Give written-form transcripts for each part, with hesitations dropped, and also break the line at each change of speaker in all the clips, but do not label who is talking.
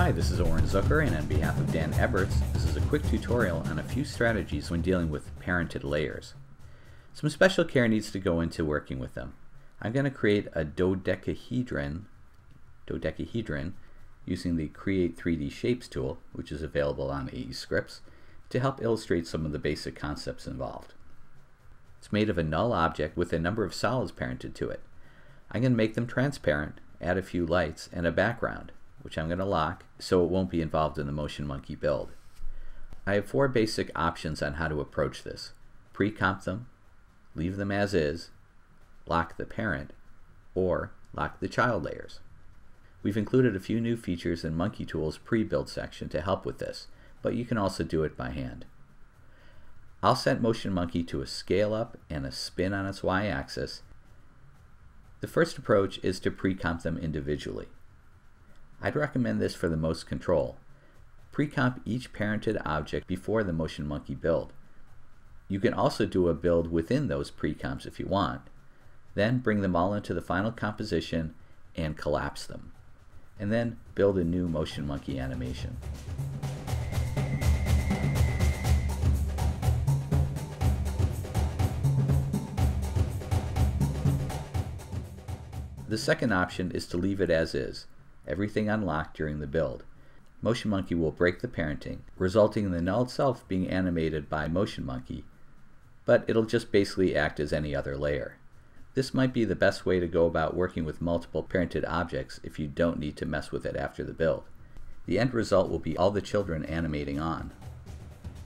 Hi, this is Ebberts Zucker, and on behalf of Dan Ebberts, this is a quick tutorial on a few strategies when dealing with parented layers. Some special care needs to go into working with them. I'm going to create a dodecahedron using the Create 3D Shapes tool, which is available on AE Scripts, to help illustrate some of the basic concepts involved. It's made of a null object with a number of solids parented to it. I'm going to make them transparent, add a few lights, and a background, which I'm going to lock so it won't be involved in the MotionMonkey build. I have four basic options on how to approach this. Pre-comp them, leave them as is, lock the parent, or lock the child layers. We've included a few new features in Monkey Tools pre-build section to help with this, but you can also do it by hand. I'll set MotionMonkey to a scale up and a spin on its y-axis. The first approach is to pre-comp them individually. I'd recommend this for the most control. Pre-comp each parented object before the MotionMonkey build. You can also do a build within those pre-comps if you want. Then bring them all into the final composition and collapse them. And then build a new MotionMonkey animation. The second option is to leave it as is, everything unlocked during the build. MotionMonkey will break the parenting, resulting in the null itself being animated by MotionMonkey, but it'll just basically act as any other layer. This might be the best way to go about working with multiple parented objects if you don't need to mess with it after the build. The end result will be all the children animating on.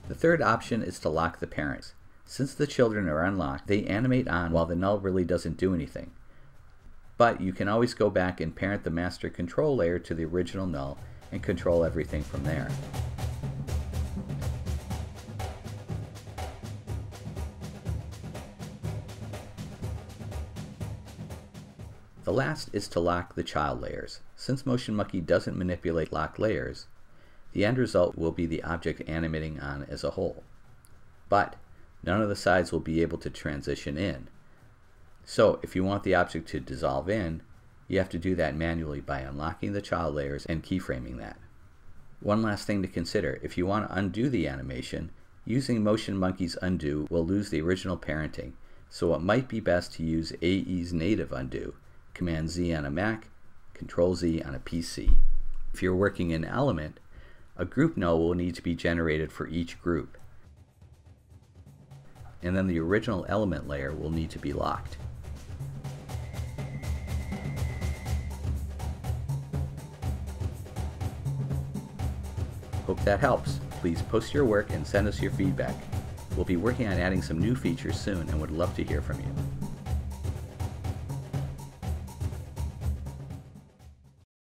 The third option is to lock the parents. Since the children are unlocked, they animate on while the null really doesn't do anything. But you can always go back and parent the master control layer to the original null and control everything from there. The last is to lock the child layers. Since MotionMonkey doesn't manipulate locked layers, the end result will be the object animating on as a whole. But none of the sides will be able to transition in. So if you want the object to dissolve in, you have to do that manually by unlocking the child layers and keyframing that. One last thing to consider, if you want to undo the animation, using MotionMonkey's undo will lose the original parenting, so it might be best to use AE's native undo, Command Z on a Mac, Control Z on a PC. If you're working in Element, a group null will need to be generated for each group, and then the original element layer will need to be locked. Hope that helps. Please post your work and send us your feedback. We'll be working on adding some new features soon and would love to hear from you.